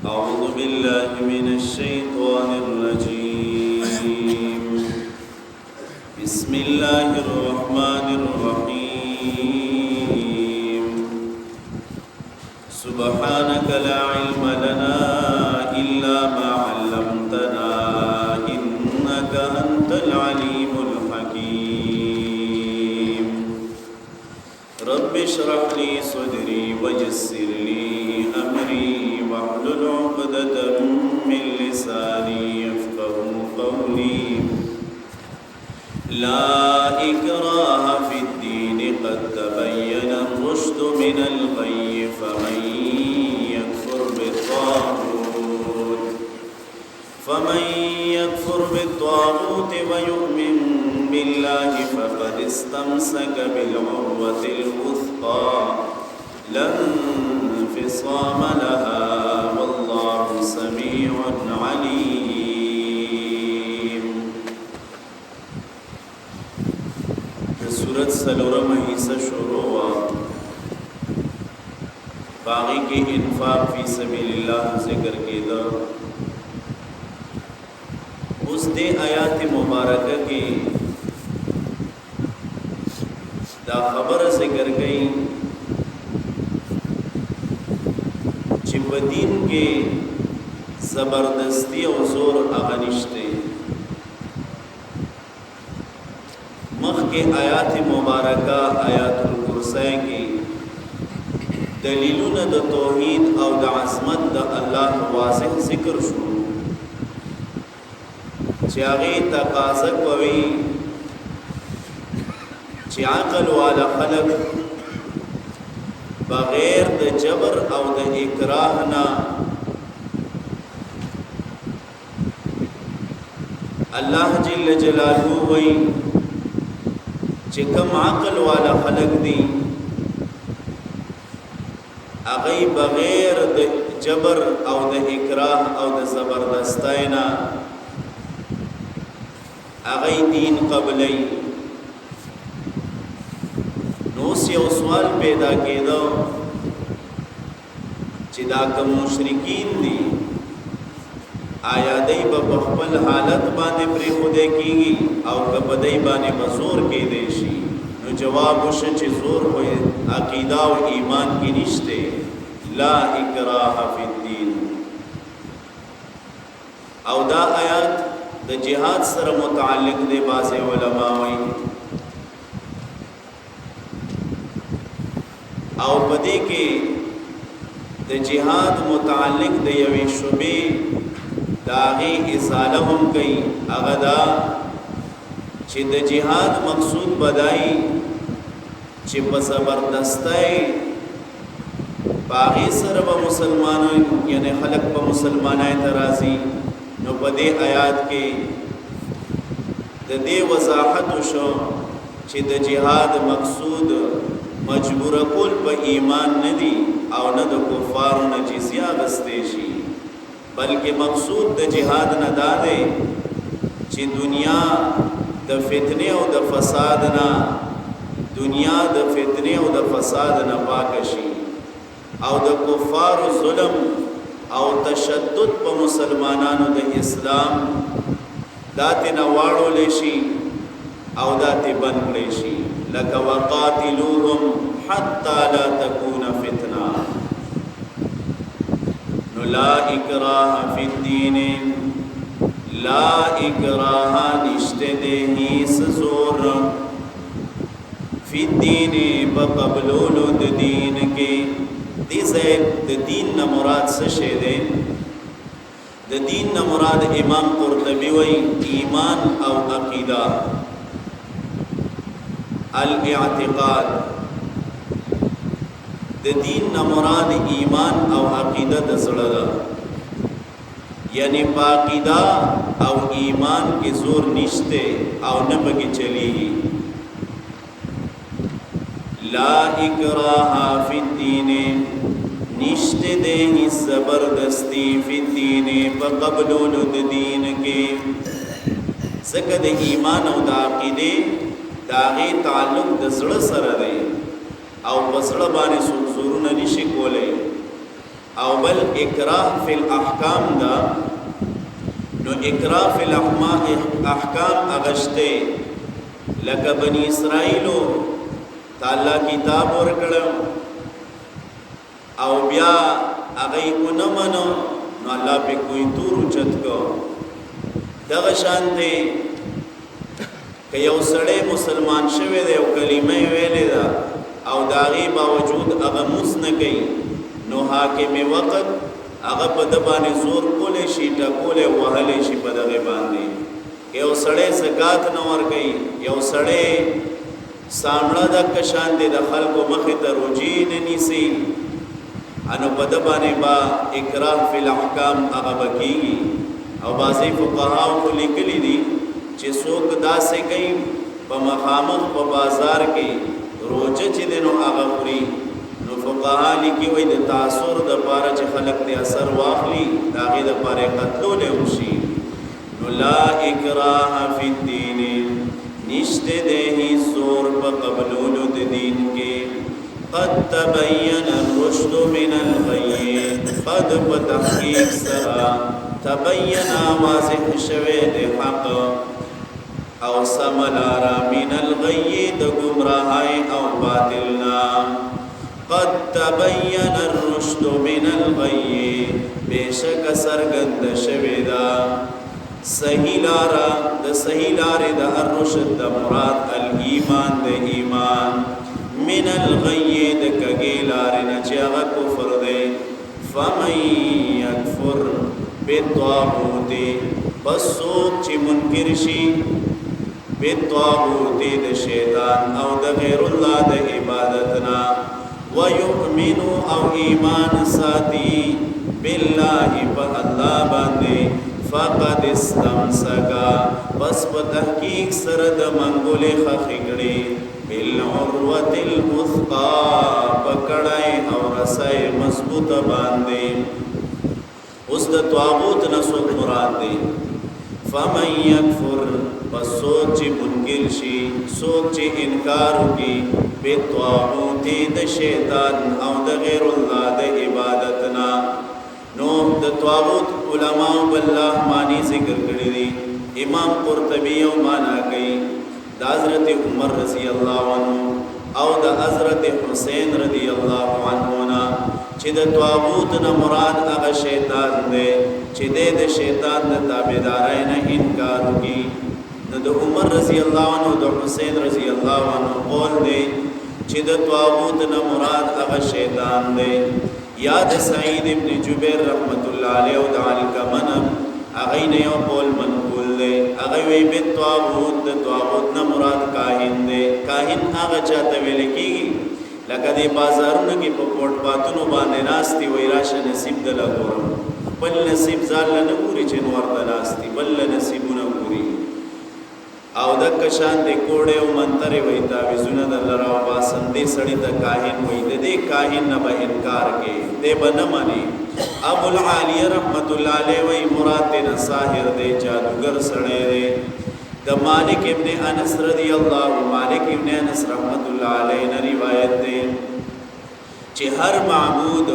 أعوذ بالله من الشيطان الرجيم بسم الله الرحمن الرحيم سبحانك لا علم لنا إلا ما علمتنا إنك أنت العليم الحكيم رب اشرح لي صدري ويسر لي أمري واحلل عقدة من لساني يفقهوا قولي لا إكراه في الدين قد تبين الرشد من الغي فمن يكفر بالطاغوت ويؤمن بالله فقد استمسك بالعروة الوثقى لا انفصام لها والله سميع عليم. سورة سلورم حصہ شروع ہوا، باقی کے انفاق فی سبیل اللہ ذکر کیدا. اس دے آیات مبارکہ کی دا خبر ذکر گئی چې په دین کې زبردستی او زور هغه نشته. مخکې آیات مبارکه آیات الکرسی کې دلیلونه د توحید او د عظمت د الله واضح ذکر شو چې هغه تقاضا کوي چې عقل والا خلق بغیر د جبر او د اکراه نه الله جل جلاله وی چې کوم عقل والا خلق دي هغه بغیر د جبر او د اکراه او د زبردستی نه هغه دین قبلی. نو یو سوال پیدا کېدو چې دا کوم مشرکین دي آیا دای په خپل حالت باندې پرې خوده کیږي او په دای باندې مزور کې دی شي؟ نو جواب وشو چې زور وي عقیده او ایمان کې نشته. لا اکراه فی الدین. او دا آیات د جهاد سره متعلق دی. بعض علما وایي او پدې کې د جهاد متعلق د یوې شوبې داغي ازاله هم کوي. هغه دا چې د جهاد مقصود بدای چې په زبردستی باغی سره به مسلمانان یعنی خلق په مسلمانای ترازی. نو په دې آیات کې د دې وضاحت شو چې د جهاد مقصود مجبور کول په ایمان نه دی او نه د کفارو نه جزیه غستې شي، بلکې مقصود د جهاد نه دا دی چې دنیا د فتنې او د فساد نه پاک شي او د کفارو ظلم او تشدد په مسلمانانو د اسلام داتې نه واړول شي او داتې بند کړی شي. لکه وقاتلوهم حتى لا تكون فتنه. نو لا اکراه فی الدین، لا اکراه نشته دی هیڅ زور فی الدین په قبولولو د دین کې. دې ځای د دین نه مراد څه شی دی؟ د دین نه مراد امام قرطبی وایي ایمان او عقیده. الاعتقاد د دین نه مراد ایمان او عقیده د زړه ده، یعنی په عقیده او ایمان کې زور نشته او نه پکې چلیږي. لا اکراه فی الدین، نشته دې زبردستی فی الدین په قبولولو د دین کې. ځکه د ایمان او د عقیده داغه تعلق د زړه سره دی او په زړه باندې زورونه نشي کولای. او بل اکراه فی الاحکام دا نو اکراه فی الاحکام اغشتے لکه بنی اسرائیلو تعالی کتاب ورکړو او بیا هغه اونمنو نو الله په کوئی تور چت کو دغه شان دی که یو سړی مسلمان شوی دی او کلمه ویلې ده او داغي باوجود هغه موس نه کوي نو حاکم وقت هغه په د باندې زور کولې شي ټکولې وهلې شي په دغه باندې یو سړی زکات نه ور کوي یو سړی سامړه د کشان دي د خلکو مخې ته روجي نه نیسي انو په د باندې با اکراه فی الاحکام هغه بکیږي او بعضی فقها خو لیکلي دي چې څوک داسې کوي په مخامخ په بازار کې روجه چې دینو هغه خوري نو فقها لیکي وي د تاثر د پاره چې خلک ته اثر واخلي داغه د پاره قتلول وشي نو لا اکراه فی الدین نشته ده زور په قبولولو د دین کې قد تبین الرشد من الغی قد بتحقیق سرا تبین واضح شوه د حق او سملارا من الغی د گمراهی او باطلنا قد تبین الرشد من الغی بیشک سرگند شویدا صحیح لارا د صحیح لارې د الرشد د مراد الایمان د ایمان من الغی د کګی لارې نه چې هغه کفر دی فمن یکفر بالطاغوت پس څوک چې منکر شي بالطاغوت د شیطان او د غیر الله د عبادتنا ويؤمن او ایمان ساتي بالله فالله باندې فقد استمسكا پس په تحقیق سره د منګولې خخېګړې بالعروة الوثقا پکړای او رسای مضبوطه باندې اوس د طاغوت نه څوک مراد دی فمن یکفر پس څوک چې منکر شي څوک چې انکار وکړي په طاغوت د شیطان او د غیر الله د عبادتنا نو د طاغوت علماء بالله معنی ذکر کړی دي امام قرطبی او معنا کوي د حضرت عمر رضی الله عنه او د حضرت حسین رضی الله عنه چې د طاغوت نه مراد هغه شیطان دی چې د شیطان د تابعدارۍ نه انکار وکړي نو د عمر رضی الله عنه او د حسین رضی الله عنه قول دی چې د طاغوت نه مراد هغه شیطان دی یا د سعید ابن جبیر رحمت الله علیه او د علقمه هغه نه یو قول منقول دی هغه وی به طاغوت د طاغوت نه مراد کاهن دی کاهن هغه چاته ویل کیږي لکه د بازارونو کې په پټ پاتونو باندې ناشتي وای راشه نصیب د لګورم بل نصیب ځان نه ګوري چې نور د ناشتي بل نصیبونه ګوري او د کشان د کوړې او منترې وای تعویذونه د لراو باسن دې سړی د کاهن وای د دې کاهن نه به انکار کې دې بنه مانی ابو العالیه رحمت الله علیه وای مراد دې ساحر دې جادوګر سړی دې د مالک ابن انس رضی الله مالک ابن انس رحمت الله علیه نے روایت ده چې هر معبود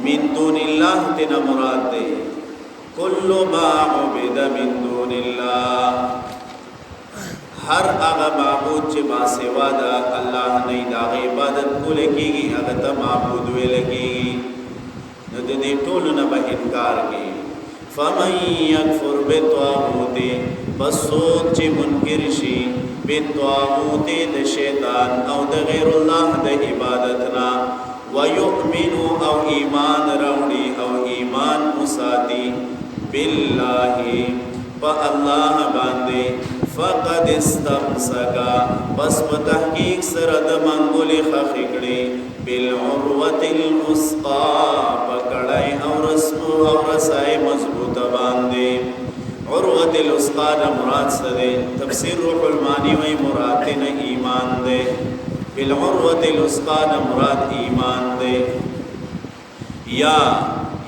من دون الله تنا مراد ده کل ما عبد من دون الله هر هغه معبود چې ما سوا د الله نه د عبادت کول کېږي هغه ته معبود ویل کېږي نو د دې ټول نه به انکار کوي فمن یکفر بالطاغوت پس څوک چې منکر شي بالطاغوت د شیطان او د غیر الله د عبادتنا ويؤمن او ایمان راوړي او ایمان مساتی بالله فالله باندې فقد استمسكا پس په تحقیق سره د منګولې خخېکړي بالعروة الوثقا پکړای او رسم او رسای مضبوطه باندې عروة الوثقا د مراد سره تفسیر روح المانی وی مراد نه ایمان ده بالعروة الوثقا د مراد ایمان ده یا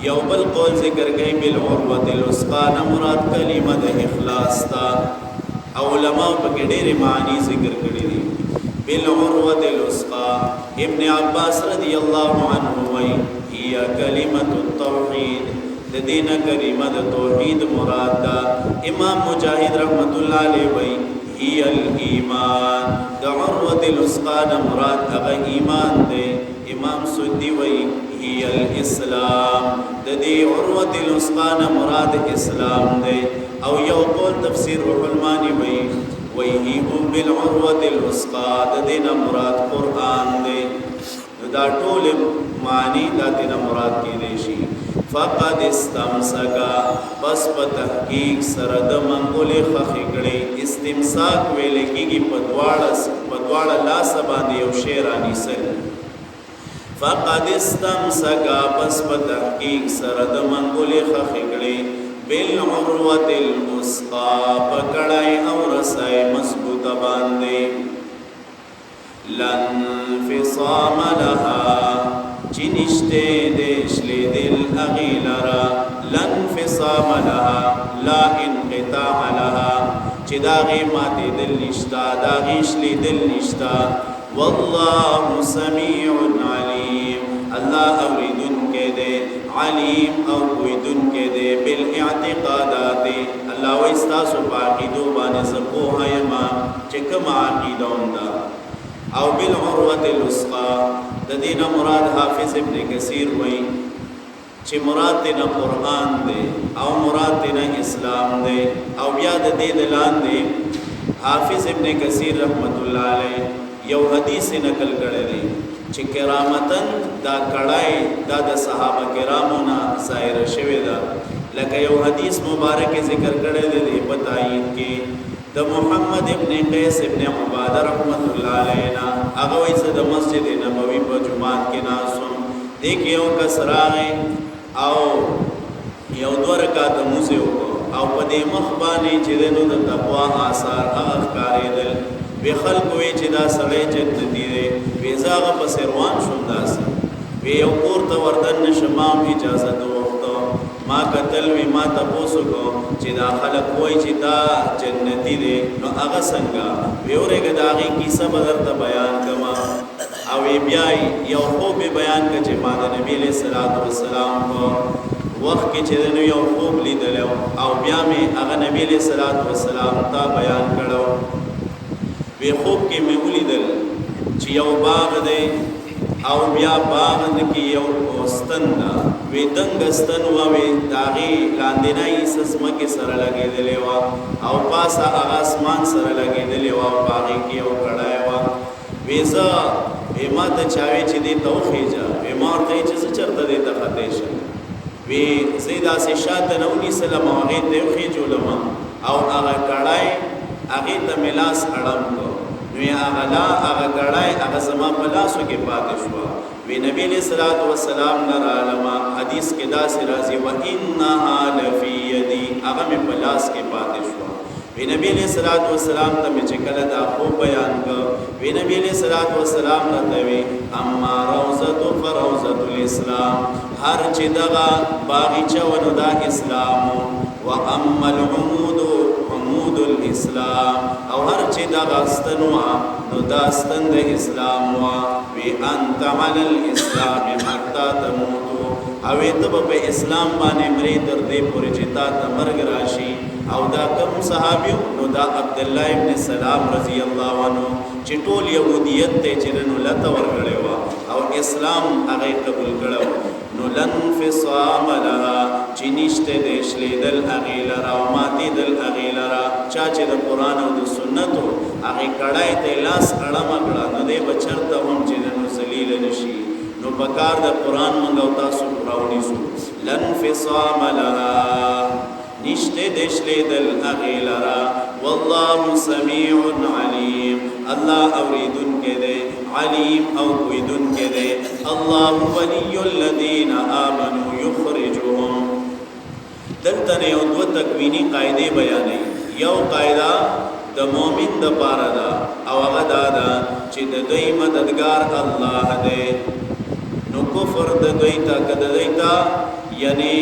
یو بل قول ذکر گئی بالعروة الوثقا د مراد کلمه د اخلاص تا علماء په ډېر معنی ذکر کړی دي بالعروة الوثقا ابن عباس رضی الله عنه وی کلمۃ التوحید د دین کلمه د توحید مراد دا امام مجاهد رحمت الله علیه وی هی الایمان د عروه الوثقا مراد هغه ایمان دی امام سدی وی هی الاسلام د دې عروه الوثقا مراد اسلام دی او یو قول تفسیر روح المانی وی وی بالعروه الوثقا د دې مراد قران دی دا ټول معنی دا دې مراد کېږي شي فقد استمسکا پس په تحقیق سره د منګول خخې کړي استمساک ویل کېږي په دواړه لاس باندې یو شی رانیسل فقد استمسکا پس په تحقیق سره د منګول خخې کړي بالعروة الوثقا پکړای او رسای مضبوطه باندې لن فصام لها چنشته دشلی دل اغیلرا لن فصام لها لا انقطاع لها چی داغی ماتی دل نشتا داغی شلی دل نشتا والله سمیع علیم اللہ اوریدن کے دے علیم او کویدن کے دے بالاعتقادات اللہ ویستاسو پاقیدو بانے سپوها یما چکم عقیدون دا او بالعروة الوثقا د دین مراد حافظ ابن کثیر وی چې مراد تینا قرآن دی او مراد تینا اسلام دی او بیا د دې لاندې حافظ ابن کثیر رحمت الله علیه یو حدیث نقل کړی دی چې کرامتن دا کړای دا د صحابه کرامو نه ظاهر شوی دا لکه یو حدیث مبارک ذکر کړی دی په تایید کې د محمد ابن قیس ابن عباده رحمت الله علینا هغه وایي د مسجد نبوي په جمعات کې ناسم دیکھ یو کسراغه او یو دوه رکعات موزه او په دې مخ باندې چې دنو د تقوا آثار هغه ښکارېدل به خلق وی چې دا سړی جنتی دی وی زاغه په سروان شوم داسې وی یو کور ته وردن نشمام اجازه وغوښته ما قتل وی ما تاسو کو چې دا خلق وای چې دا جنتی دی نو هغه څنګه ویورګه داغي کیسه بدر ته بیان کما او بیا یو خوب بیان کړي چې ما د نبی له صلوات والسلام کو وخت کې چې نو یو خوب لیدل او بیا می هغه نبی له صلوات والسلام ته بیان کړو وی خوب کې مې ولیدل چې یو باغ دی او بیا باغ کې یو اوستند وی دنګستن و وی داغي لاندې سسمکه سره لګېدلې و او پاسه هغه اسمان سره لګېدلې و او باغ کې یو کړای و ویزا ما ته چاوي چې دې توخیجا ما ورته چې چرته دې ته خدیشه وی زیدا سه شاته نو ني سلام هغه ته خېجولم او هغه کړای هغه ته ملاس اړم کو وی هغه کړای هغه زما په لاسو کې پاتې شو وی نبی علیہ الصلوۃ والسلام نر علما حدیث کې دا سي راځي و انها لفی یدی هغه په لاس کې پاتې شو وی نبی علیہ الصلوۃ والسلام ته چې کله دا خو بیان کو وی نبی علیہ الصلوۃ والسلام ته وی اما روضه فروضه الاسلام هر چې دغه باغچه ونو دا اسلام و اما العمود عمود الاسلام او هر چې دغه استنوا نو دا استن د اسلام وا وی انت علی الاسلام حتا تموت او ته په اسلام باندې مری تر دې پورې چې تا ته مرګ راشي او دا کوم صحابي نو دا عبد الله ابن سلام رضی الله عنه چې ټول يهوديت ته چرنو لته ورغړې وا او اسلام هغه قبول کړو نو لن فصام لها چې نشته د شلیدل اغیلرا او ماتي دل اغیلرا چا چې د قران او د سنتو هغه کړای ته لاس اړه مګړه نو دې بچرته هم چې نو ذلیل نشي نو بکار د قران منګو تاسو راوړی سو لن فصام لها نشته د شلیدل اغیلرا والله سمیع علیم الله اوریدن کې دې علیم او کویدن کې دې الله ولی الذین آمنوا یخرجهم دلته یو دوه تکوینی قاعده بیانې یو قاعده د مؤمن د پاره ده او هغه دا چې د دوی مددگار الله دی نو کفر د دوی تا کده دوی تا یعنی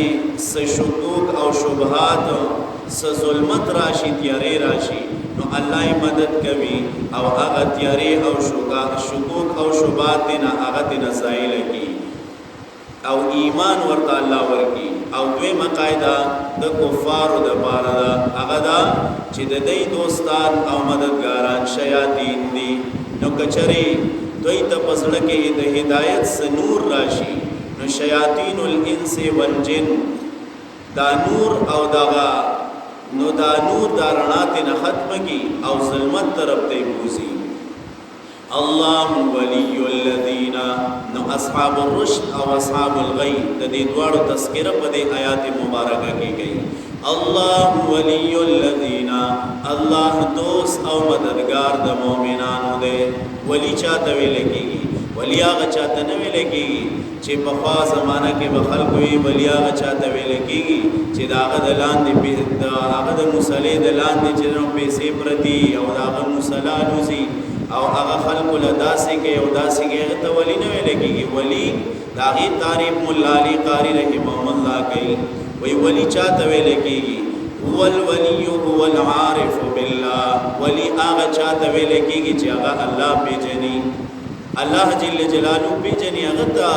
س شکوک او شبهات س ظلمت راشي تیارې راشي نو الله مدد کوي او هغه تیارې او شکوک او شبهات نه هغه نه زایل کی او ایمان ورته الله ورکی او دوی مقاعده د کفارو د پاره دا هغه دا چې د دې دوستان او مددګاران شیاطین دي نو کچري دوی ته پسړه کې د هدایت سنور راشي نو شیاطین الانس والجن دا نور او دغه نو دا نور دا رڼا ته نه ختم کی او ظلمت طرف ته بوزي الله ولي الذين نو اصحاب الرشد او اصحاب الغي د دې دوړو تذکرہ په دې آیات مبارکه کې گئی الله ولي الذين الله دوست او مددگار د مؤمنانو دی ولی چاته ویل کېږي ولی هغه چاته نه ویل کېږي چې په خوا زمانہ کې به خلک وي ولی هغه چاته ویل کېږي چې د هغه د لاندې د هغه د مصلې د لاندې چې نو پیسې پرتی او د هغه مصلا لوزي او هغه خلق له داسې کې او داسې کې ته ولی نه ویل کېږي ولی دا غي تعریف مولا علی قاری رحمه الله کوي وی ولی چاته ویل کېږي هو الولي هو العارف بالله ولی هغه چاته ویل کېږي چې هغه الله پیژني الله جل جلاله پیژني هغه ته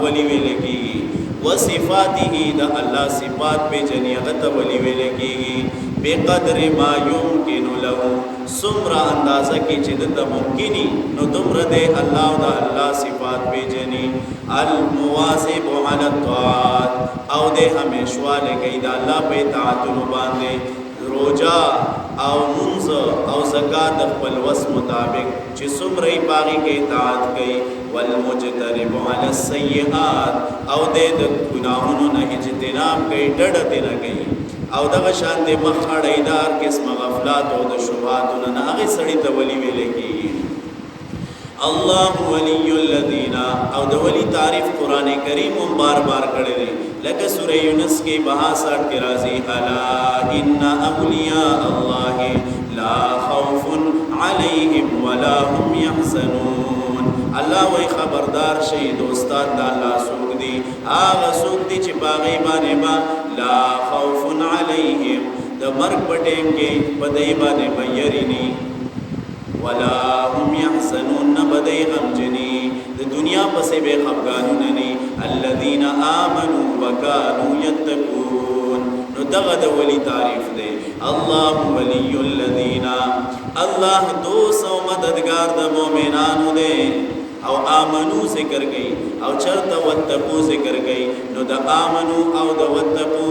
ولی ویل کېږي وصفاته دا الله صفات پیژني هغه ته ولی ویل کېږي بقدر ما يمكن له سمرا اندازه کې چې د ممکني نو دومره د الله او د الله صفات پیژني المواظب على الطاعات او د همیشواله کې د الله په اطاعت باندې روزه او منځ او زکات د خپل وس مطابق چې څومره یې باغی کې اطاعت کوي والمجتنب على السيئات او د ګناهونو نه اجتناب کوي ډډه نه کوي او دغه شان د مخ اړیدار قسم غفلات او د شبهات نه هغه سړی ته ولی ویل کېږي الله ولي الذين او د ولی تعریف قران کریم هم بار بار کړی دی لکه سورہ یونس کې 62 کې راځي الا ان اولیاء الله لا خوف عليهم ولا هم يحزنون الله وی خبردار شي دوستان د الله سوق دي هغه سوق دي چې باغی باندې با لا خوف عليهم د مرګ په ټیم کې بدای باندې مېرینی ولا هم يحزنون بدای غمجنی د دنیا پسې به خفګانونه ني الذين امنوا وكانوا يتقون نو دغه د ولی تعریف دی الله ولي الذين الله دوست او مددگار د مؤمنانو دی او آمنو ذکر گئی او چرته وتقو ذکر گئی نو د آمنو او د وتقو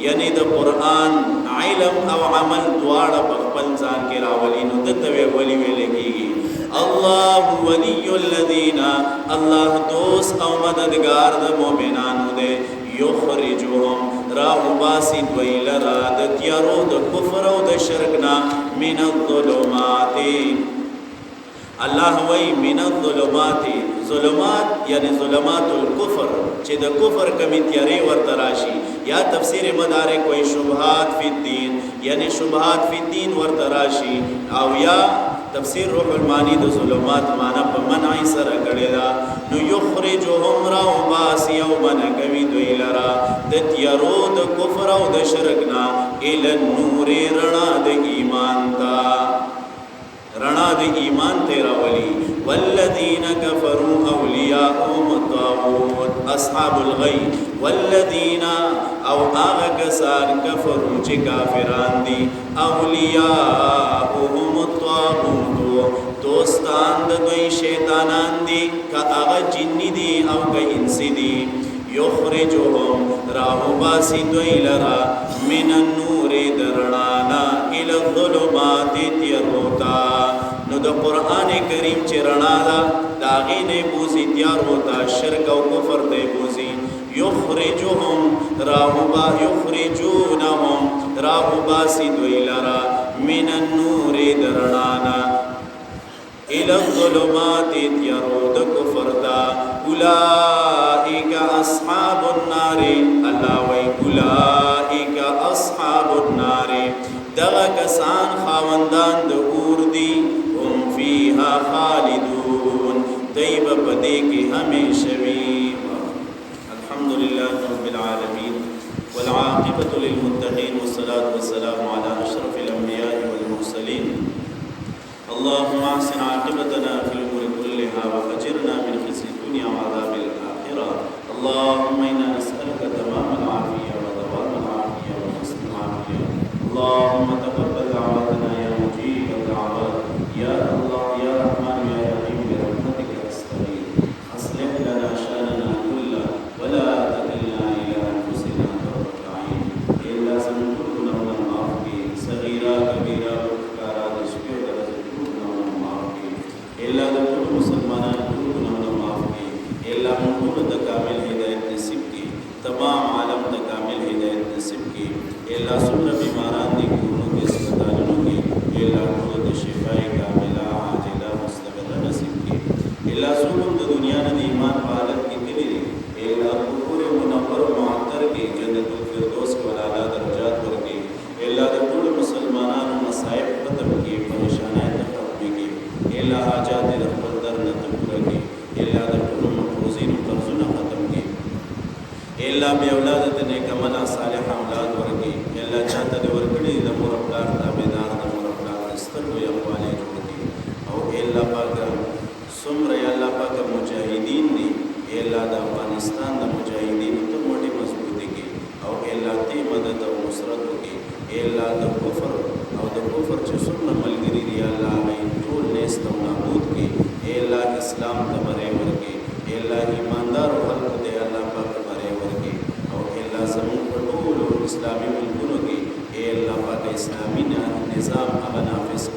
یعنی د قران علم او عمل دواړه په خپل ځان کې راولي نو دته ولی ویل کېږي الله ولي الذين الله دوست او مددگار د مؤمنانو دی یخرجهم راوباسی دویلرا د تیارو د کفر او د شرکنا من الظلمات الله وی من الظلمات ظلمات یعنی ظلمات الكفر چې د کفر کمی تیارې ورته راشي یا تفسیر مدارک وی شبهات فی الدین یعنی شبهات فی الدین ورته راشي او یا تفسیر روح المانی د ظلمات معنا په منع سره کړی دا نو یخرجهم راوباسی او بنکوي دوی لرا د تیارو د کفر او د شرکنا ال النور رڼا د ایمان تا رڼا د ایمان تیرا ولی والذین کفروا اولیاءهم الطاغوت اصحاب الغی والذین او آغا کسان کفروا چه کافران دی اولیاءهم الطاغوت دوستان د دوی شیطانان دی که آغا جنی دی او که انسی دی یخرجهم راہو باسی دوی لرا من النور درنانا الى الظلمات تیروتا نو د قرآن کریم چه رنا دا داغین بوزی تیروتا شرک و کفر دے بوزی یخرجهم یخرجونهم راہو باسی دوی لرا من النور درنانا الى الظلمات تیروت کفر دا اولئک اصحاب النار اللہ وی اولئک اصحاب النار دغا کسان خاوندان د اور دی هم فیها خالدون دیب پدے کی ہمیشہ وی الحمدللہ رب العالمین والعاقبۃ للمتقین والصلاة والسلام علی اشرف الانبیاء والمرسلین اللهم احسن عاقبتنا في الامور كلها واجرنا من خزي الدنيا وعذاب الاخره اللهم إنا نسألك تمام العافية ودوام العافية وحسن العافية. اللهم تقبل دعواتنا يا مجيب الدعوات يا الله يا رحمن يا رحيم برحمتك أستغيث. أصلح لنا شأننا كله ولا تكلنا إلى أنفسنا طرفة عين. إلا سنكون معافي صغيرة كبيرة وكبارا دشكي ودرجة معافي. إلا دكتور مسلمان معافي. إلا منكون كامل هداية نصیب کی. تمام عالم کامل ہدایت نصیب کی. إلا سمر بیماران دی کونوں کے اسپتالوں کی. إلا ٹول شفاء کاملہ عاجلہ مستقرہ نصیب کی. إلا سولم دنیا نے ایمان حالت کی کلی دی. إلا قبور منور معطر کی جنت الفردوس کو اعلیٰ درجات پر کی. إلا ٹول مسلمانان مصائب ختم کی پریشانیں ختم کی. إلا حاجات رحمت در نتپور کی. إلا ٹول مقروضین قرضنا ختم کی. إلا بی اولادت نیک منا صالح اولاد ورکی. إلا چاہتا دے ورکڑی دا مربلار تابدار دا مربلار استر و یقوالی جوڑکی. او إلا پاکا سمر یا اللہ پاکا مجاہدین دی. إلا دا افغانستان دا مجاہدین تو موٹی مضبوطی کی. او إلا تی مدد و نصرت کی. إلا دا کفر او دا کفر چه سمر ملگری دی اللہ غین طول نیست و نابود کی. إلا اسلام دا برے ورکی. إلا ایماندار و خلق دے اللہ پاک برے ورکی. او إلا زمون پر طول اسلامی ملکونو کی. إلا پاک اسلامی نظام اغا نافذ